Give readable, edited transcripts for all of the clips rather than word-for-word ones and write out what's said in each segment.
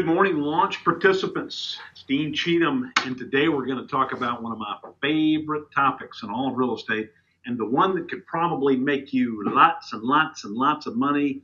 Good morning, launch participants. It's Dean Cheatham, and today we're going to talk about one of my favorite topics in all of real estate, and the one that could probably make you lots and lots and lots of money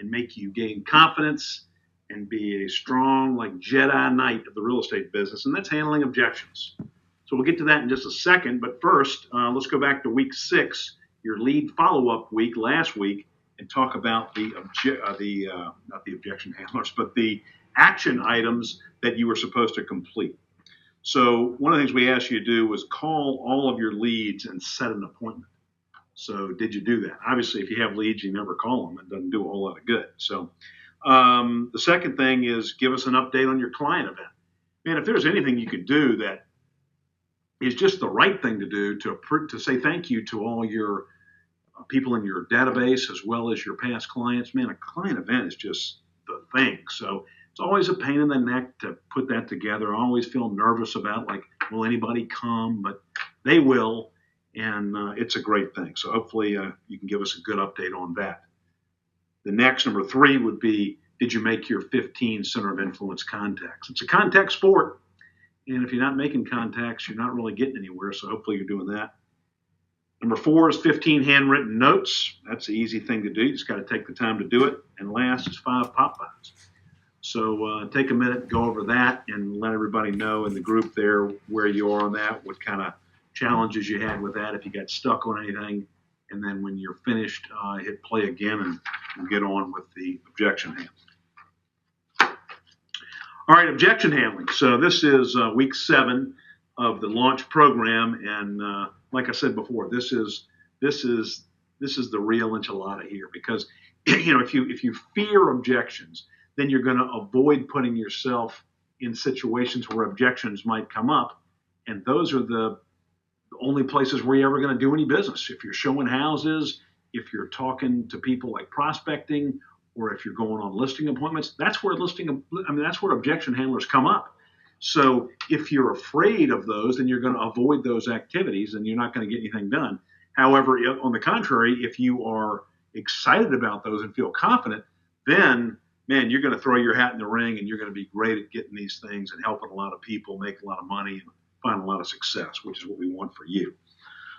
and make you gain confidence and be a strong, like Jedi Knight of the real estate business, and that's handling objections. So we'll get to that in just a second, but first, let's go back to week 6, your lead follow-up week last week, and talk about not the objection handlers, but the action items that you were supposed to complete. So one of the things we asked you to do was call all of your leads and set an appointment. So did you do that? Obviously, if you have leads, you never call them. It doesn't do a whole lot of good. So the second thing is give us an update on your client event. Man, if there's anything you could do that is just the right thing to do to say thank you to all your people in your database as well as your past clients, man, a client event is just the thing. So it's always a pain in the neck to put that together. I always feel nervous about, like, will anybody come? But they will, and it's a great thing. So hopefully you can give us a good update on that. The next, number 3, would be, did you make your 15 center of influence contacts? It's a contact sport, and if you're not making contacts, you're not really getting anywhere, so hopefully you're doing that. Number 4 is 15 handwritten notes. That's the easy thing to do. You just got to take the time to do it. And last is 5 pop-bys. So take a minute, go over that, and let everybody know in the group there where you are on that, what kind of challenges you had with that, if you got stuck on anything. And then when you're finished, hit play again and we'll get on with the objection handling. All right, objection handling. So this is week 7 of the launch program, and like I said before, this is the real enchilada here, because if you fear objections, then you're going to avoid putting yourself in situations where objections might come up, and those are the only places where you're ever going to do any business. If you're showing houses, if you're talking to people like prospecting, or if you're going on listing appointments, that's where objection handlers come up. So if you're afraid of those, then you're going to avoid those activities and you're not going to get anything done. However, on the contrary, if you are excited about those and feel confident, then, man, you're going to throw your hat in the ring and you're going to be great at getting these things and helping a lot of people make a lot of money and find a lot of success, which is what we want for you.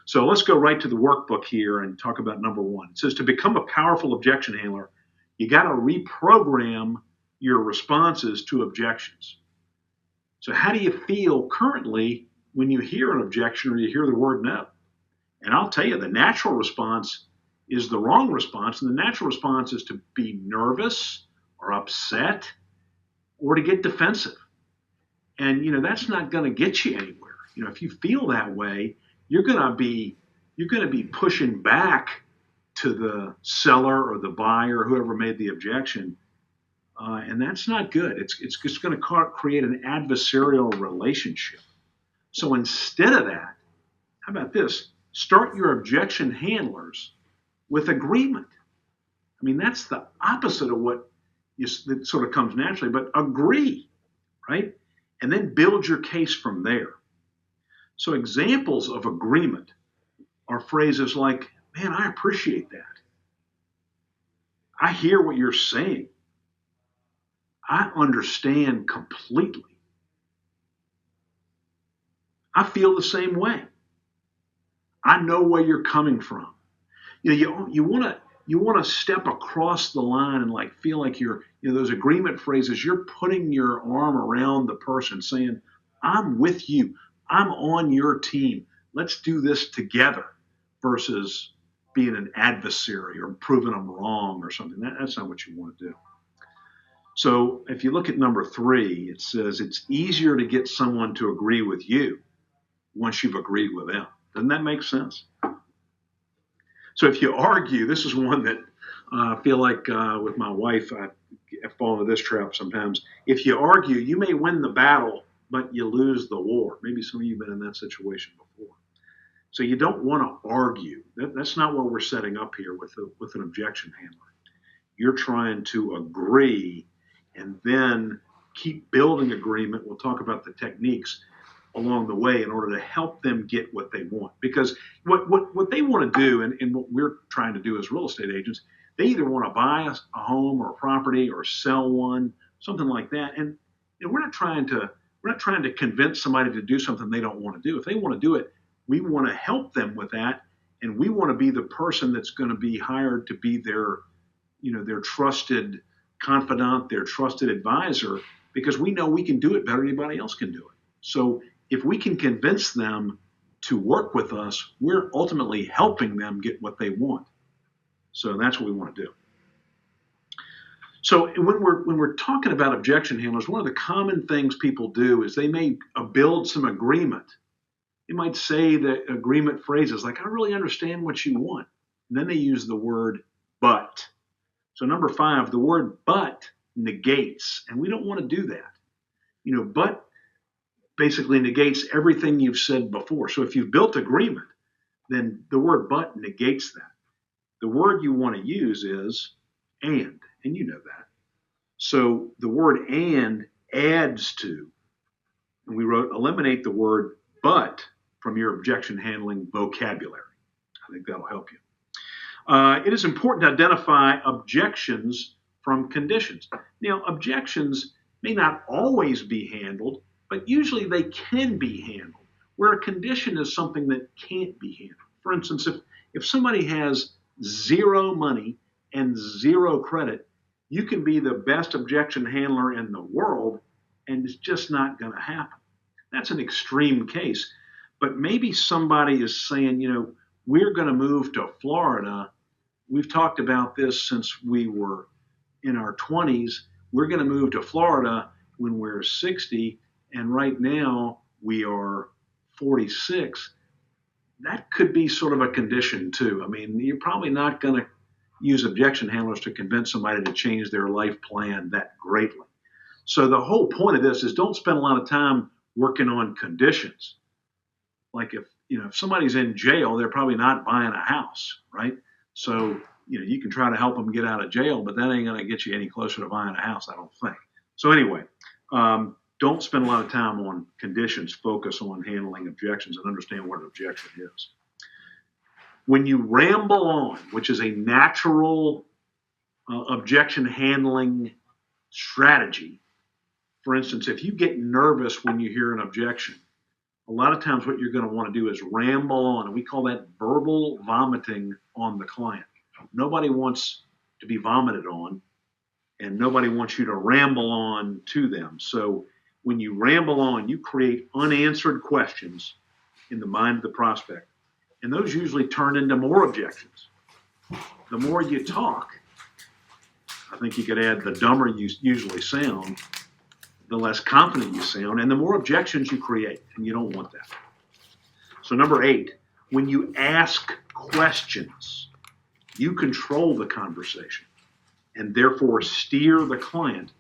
So let's go right to the workbook here and talk about number 1. It says to become a powerful objection handler, you got to reprogram your responses to objections. So how do you feel currently when you hear an objection or you hear the word no? And I'll tell you, the natural response is the wrong response, and the natural response is to be nervous or upset or to get defensive. And, that's not going to get you anywhere. If you feel that way, you're going to be pushing back to the seller or the buyer, or whoever made the objection. And that's not good. It's just going to create an adversarial relationship. So instead of that, how about this? Start your objection handlers with agreement. I mean, that's the opposite of what that sort of comes naturally, but agree, right? And then build your case from there. So examples of agreement are phrases like, man, I appreciate that. I hear what you're saying. I understand completely. I feel the same way. I know where you're coming from. You want to step across the line and feel like you're, those agreement phrases, you're putting your arm around the person saying, I'm with you. I'm on your team. Let's do this together, versus being an adversary or proving them wrong or something. That's not what you want to do. So if you look at number 3, it says it's easier to get someone to agree with you once you've agreed with them. Doesn't that make sense? So if you argue, this is one that I feel like with my wife, I fall into this trap sometimes. If you argue, you may win the battle, but you lose the war. Maybe some of you have been in that situation before. So you don't want to argue. That's not what we're setting up here with an objection handler. You're trying to agree and then keep building agreement. We'll talk about the techniques along the way in order to help them get what they want. Because what they want to do, and what we're trying to do as real estate agents, they either want to buy a home or a property or sell one, something like that. And we're not trying to convince somebody to do something they don't want to do. If they want to do it, we want to help them with that, and we want to be the person that's going to be hired to be their trusted confidant, their trusted advisor, because we know we can do it better than anybody else can do it. So if we can convince them to work with us, we're ultimately helping them get what they want. So that's what we want to do. So when we're talking about objection handlers, one of the common things people do is they may build some agreement. They might say the agreement phrases like, "I really understand what you want." And then they use the word "but." So number 5, the word "but" negates, and we don't want to do that. But basically negates everything you've said before. So if you've built agreement, then the word "but" negates that. The word you want to use is "and," and you know that. So the word "and" adds to, and we wrote eliminate the word "but" from your objection handling vocabulary. I think that'll help you. It is important to identify objections from conditions. Now, objections may not always be handled, but usually they can be handled, where a condition is something that can't be handled. For instance, if somebody has 0 money and 0 credit, you can be the best objection handler in the world, and it's just not going to happen. That's an extreme case. But maybe somebody is saying, we're going to move to Florida. We've talked about this since we were in our 20s. We're going to move to Florida when we're 60, and right now we are 46. That could be sort of a condition too. I mean, you're probably not going to use objection handlers to convince somebody to change their life plan that greatly. So the whole point of this is don't spend a lot of time working on conditions. Like if somebody's in jail, they're probably not buying a house, right? So you can try to help them get out of jail, but that ain't going to get you any closer to buying a house, I don't think. So anyway, don't spend a lot of time on conditions. Focus on handling objections and understand what an objection is. When you ramble on, which is a natural objection handling strategy, for instance, if you get nervous when you hear an objection, a lot of times what you're going to want to do is ramble on, and we call that verbal vomiting on the client. Nobody wants to be vomited on, and nobody wants you to ramble on to them. So when you ramble on, you create unanswered questions in the mind of the prospect, and those usually turn into more objections. The more you talk, I think you could add the dumber you usually sound, the less confident you sound, and the more objections you create, and you don't want that. So number 8, when you ask questions, you control the conversation and therefore steer the client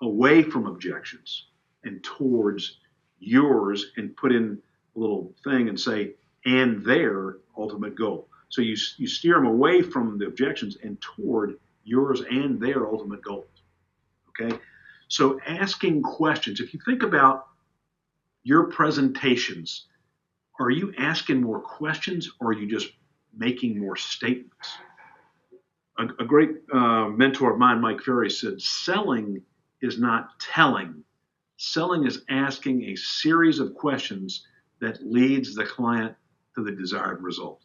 away from objections and towards yours, and put in a little thing and say, and their ultimate goal. So you steer them away from the objections and toward yours and their ultimate goals. Okay? So asking questions, if you think about your presentations, are you asking more questions or are you just making more statements? A great mentor of mine, Mike Ferry, said, selling is not telling. Selling is asking a series of questions that leads the client to the desired result.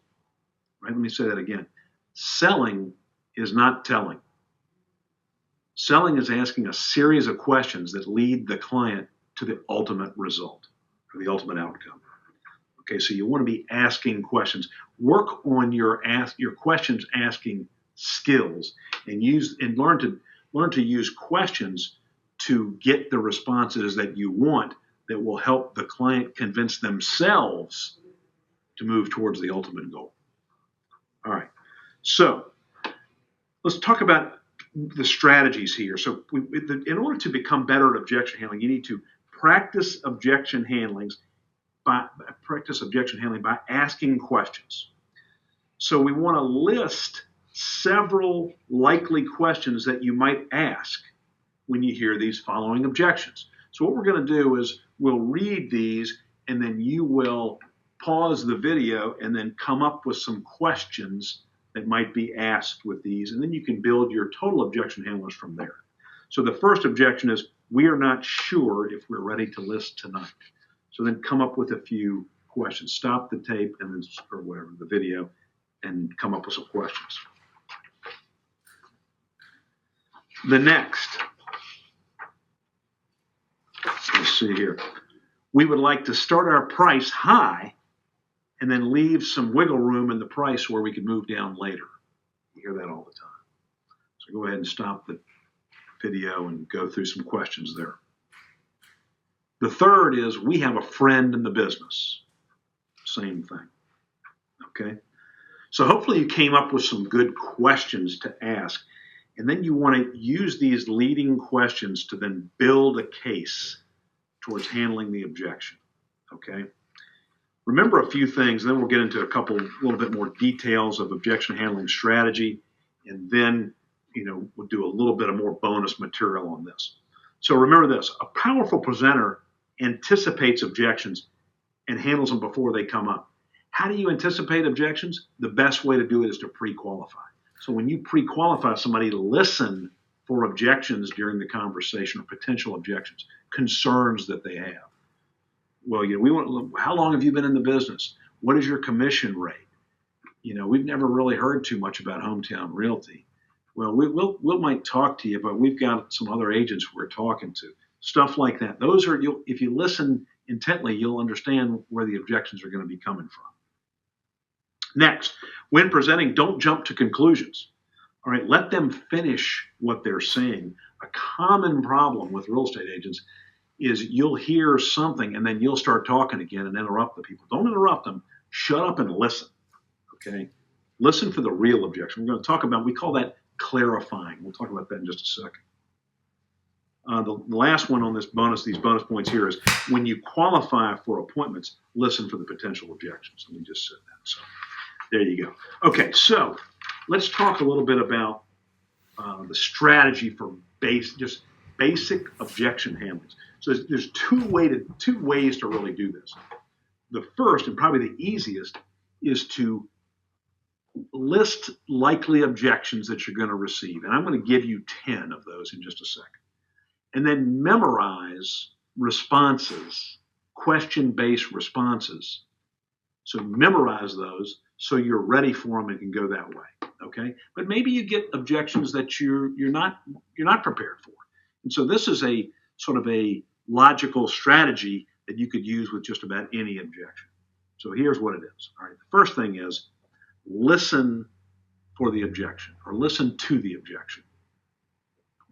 Right? Let me say that again. Selling is not telling. Selling is asking a series of questions that lead the client to the ultimate result, or the ultimate outcome. Okay, so you want to be asking questions. Work on your questions asking skills, and learn to use questions to get the responses that you want that will help the client convince themselves to move towards the ultimate goal. All right, so let's talk about the strategies here. So in order to become better at objection handling, you need to practice objection handling by asking questions. So we want to list several likely questions that you might ask when you hear these following objections. So what we're going to do is we'll read these, and then you will pause the video and then come up with some questions that might be asked with these, and then you can build your total objection handlers from there. So the first objection is, we are not sure if we're ready to list tonight. So then come up with a few questions. Stop the tape and then, or whatever, the video, and come up with some questions. The next, let's see here. We would like to start our price high and then leave some wiggle room in the price where we can move down later. You hear that all the time. So go ahead and stop the video and go through some questions there. The third is, we have a friend in the business. Same thing. Okay? So hopefully you came up with some good questions to ask. And then you want to use these leading questions to then build a case towards handling the objection. Okay? Remember a few things, and then we'll get into a little bit more details of objection handling strategy, and then we'll do a little bit of more bonus material on this. So remember this: a powerful presenter anticipates objections and handles them before they come up. How do you anticipate objections? The best way to do it is to pre-qualify. So when you pre-qualify somebody, listen for objections during the conversation, or potential objections, concerns that they have. Well, how long have you been in the business? What is your commission rate? We've never really heard too much about Hometown Realty. Well, we might talk to you, but we've got some other agents we're talking to. Stuff like that. Those are, if you listen intently, you'll understand where the objections are going to be coming from. Next, when presenting, don't jump to conclusions. All right, let them finish what they're saying. A common problem with real estate agents is you'll hear something and then you'll start talking again and interrupt the people. Don't interrupt them. Shut up and listen. Okay? Listen for the real objection. We're going to talk about, we call that clarifying. We'll talk about that in just a second. The last one on these bonus points here is, when you qualify for appointments, listen for the potential objections. Let me just say that. So there you go. Okay, so let's talk a little bit about the strategy for basic objection handlings. So there's two ways to really do this. The first, and probably the easiest, is to list likely objections that you're going to receive. And I'm going to give you 10 of those in just a second. And then memorize responses, question-based responses. So memorize those so you're ready for them and can go that way. Okay? But maybe you get objections that you're not prepared for. And so this is a sort of a logical strategy that you could use with just about any objection. So here's what it is. All right. The first thing is, listen for the objection, or listen to the objection.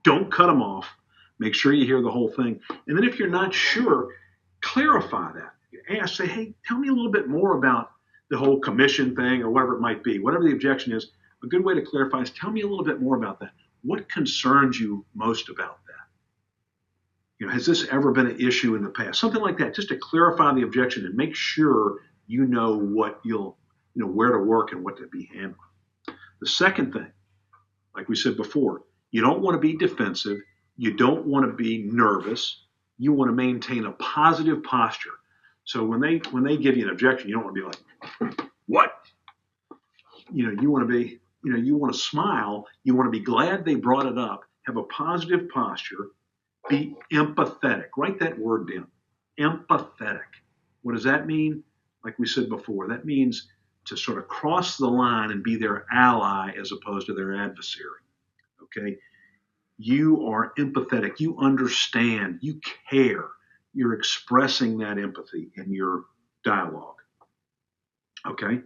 Don't cut them off. Make sure you hear the whole thing. And then if you're not sure, clarify that. Ask, say, hey, tell me a little bit more about the whole commission thing, or whatever it might be. Whatever the objection is, a good way to clarify is, tell me a little bit more about that. What concerns you most about that? Has this ever been an issue in the past? Something like that, just to clarify the objection and make sure you know what where to work and what to be handling. The second thing, like we said before, you don't want to be defensive. You don't want to be nervous. You want to maintain a positive posture. So when they give you an objection, you don't want to be like, what? You want to be, you want to smile. You want to be glad they brought it up. Have a positive posture. Be empathetic. Write that word down. Empathetic. What does that mean? Like we said before, that means to sort of cross the line and be their ally as opposed to their adversary. Okay? You are empathetic. You understand. You care. You're expressing that empathy in your dialogue. Okay?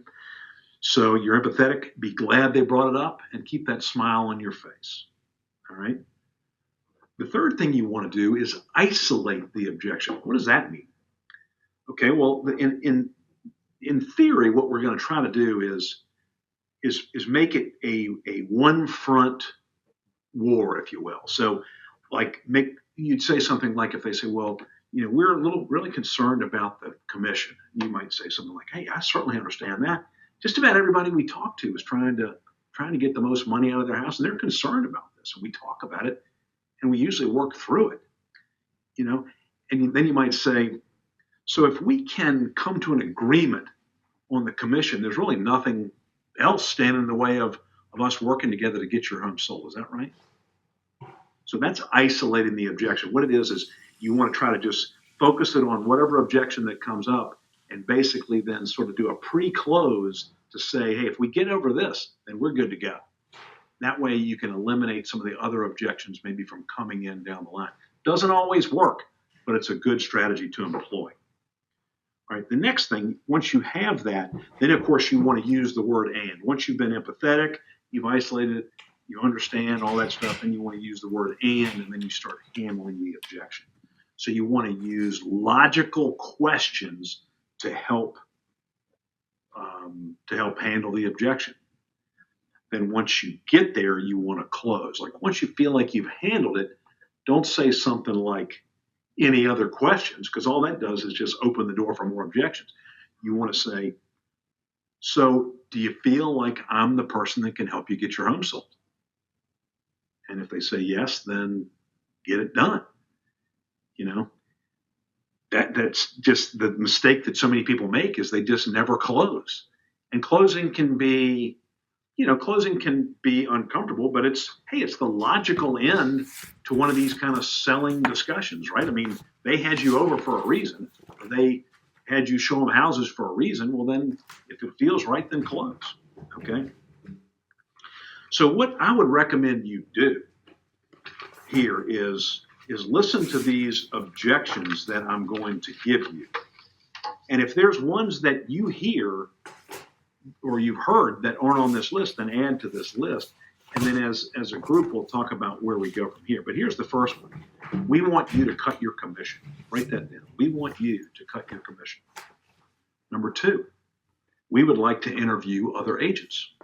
So you're empathetic. Be glad they brought it up and keep that smile on your face. All right? The third thing you want to do is isolate the objection. What does that mean? Okay, well, in theory, what we're going to try to do is make it a one front war, if you will. So, you'd say something like, if they say, well, we're really concerned about the commission. You might say something like, hey, I certainly understand that. Just about everybody we talk to is trying to get the most money out of their house, and they're concerned about this. And we talk about it, and we usually work through it. And then you might say, so if we can come to an agreement on the commission, there's really nothing else standing in the way of us working together to get your home sold. Is that right? So that's isolating the objection. What it is you want to try to just focus it on whatever objection that comes up and basically then sort of do a pre-close to say, hey, if we get over this, then we're good to go. That way you can eliminate some of the other objections maybe from coming in down the line. Doesn't always work, but it's a good strategy to employ. All right, the next thing, once you have that, then of course you want to use the word and. Once you've been empathetic, you've isolated it, you understand all that stuff, then you want to use the word and then you start handling the objection. So you want to use logical questions to help handle the objection. Then once you get there, you want to close. Like once you feel like you've handled it, don't say something like any other questions, because all that does is just open the door for more objections. You want to say, so do you feel like I'm the person that can help you get your home sold? And if they say yes, then get it done. You know, that's just the mistake that so many people make, is they just never close. And closing can be uncomfortable, but it's the logical end to one of these kind of selling discussions, right? I mean, they had you over for a reason. Or they had you show them houses for a reason. Well, then if it feels right, then close. Okay. So what I would recommend you do here is listen to these objections that I'm going to give you. And if there's ones that you hear or you've heard that aren't on this list, then add to this list. And then as a group, we'll talk about where we go from here. But here's the first one. We want you to cut your commission. Write that down. We want you to cut your commission. Number 2, we would like to interview other agents.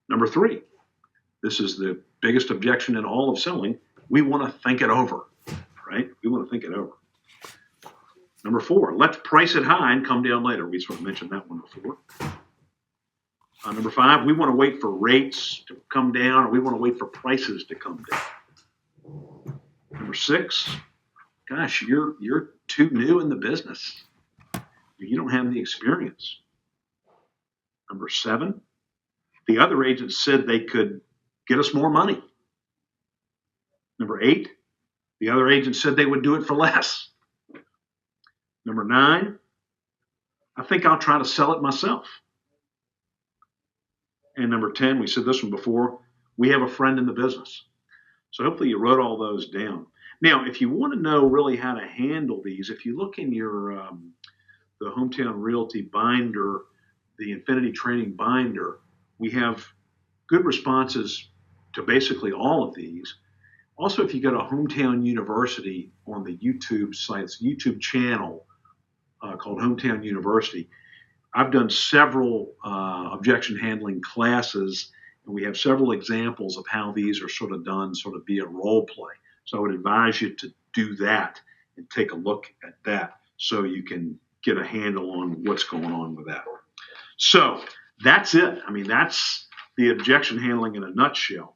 Number 3, this is the biggest objection in all of selling. We want to think it over, right? We want to think it over. Number 4, let's price it high and come down later. We sort of mentioned that one before. Number 5, we want to wait for rates to come down, or we want to wait for prices to come down. Number 6, gosh, you're too new in the business. You don't have the experience. Number 7, the other agents said they could get us more money. Number 8, the other agent said they would do it for less. Number 9, I think I'll try to sell it myself. And number 10, we said this one before, we have a friend in the business. So hopefully you wrote all those down. Now, if you want to know really how to handle these, if you look in your the Hometown Realty binder, the Infinity Training binder, we have good responses to basically all of these. Also, if you go to Hometown University on the YouTube site, it's a YouTube channel called Hometown University. I've done several objection handling classes, and we have several examples of how these are sort of done sort of via role play. So I would advise you to do that and take a look at that so you can get a handle on what's going on with that. So that's it. I mean, that's the objection handling in a nutshell.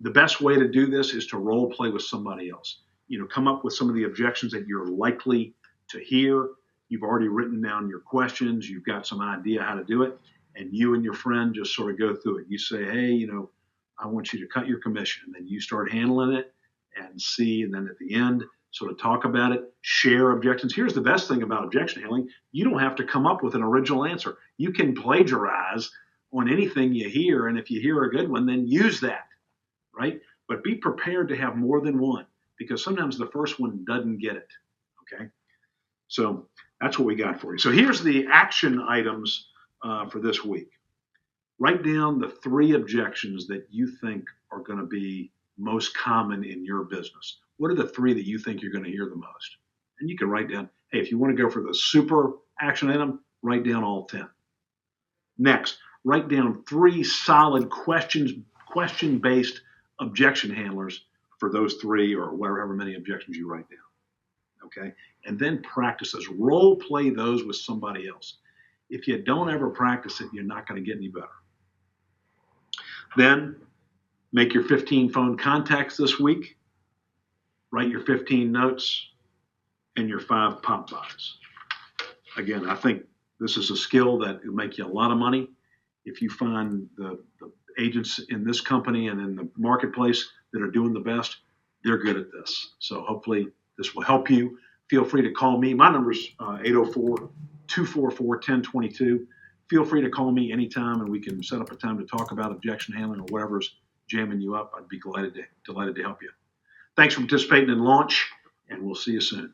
The best way to do this is to role play with somebody else. You know, come up with some of the objections that you're likely to hear. You've already written down your questions. You've got some idea how to do it. And you and your friend just sort of go through it. You say, hey, you know, I want you to cut your commission. And then you start handling it and see. And then at the end, sort of talk about it, share objections. Here's the best thing about objection handling. You don't have to come up with an original answer. You can plagiarize on anything you hear. And if you hear a good one, then use that, right? But be prepared to have more than one, because sometimes the first one doesn't get it, okay? So that's what we got for you. So here's the action items for this week. Write down the 3 objections that you think are going to be most common in your business. What are the 3 that you think you're going to hear the most? And you can write down, hey, if you want to go for the super action item, write down all 10. Next, write down 3 solid question-based objection handlers for those 3 or whatever many objections you write down. Okay, and then practice those. Role play those with somebody else. If you don't ever practice it, you're not going to get any better. Then make your 15 phone contacts this week. Write your 15 notes and your 5 pop buys. Again, I think this is a skill that will make you a lot of money. If you find the agents in this company and in the marketplace that are doing the best, they're good at this. So hopefully this will help you. Feel free to call me. My number's 804-244-1022. Feel free to call me anytime, and we can set up a time to talk about objection handling or whatever's jamming you up. I'd be delighted to help you. Thanks for participating in Launch, and we'll see you soon.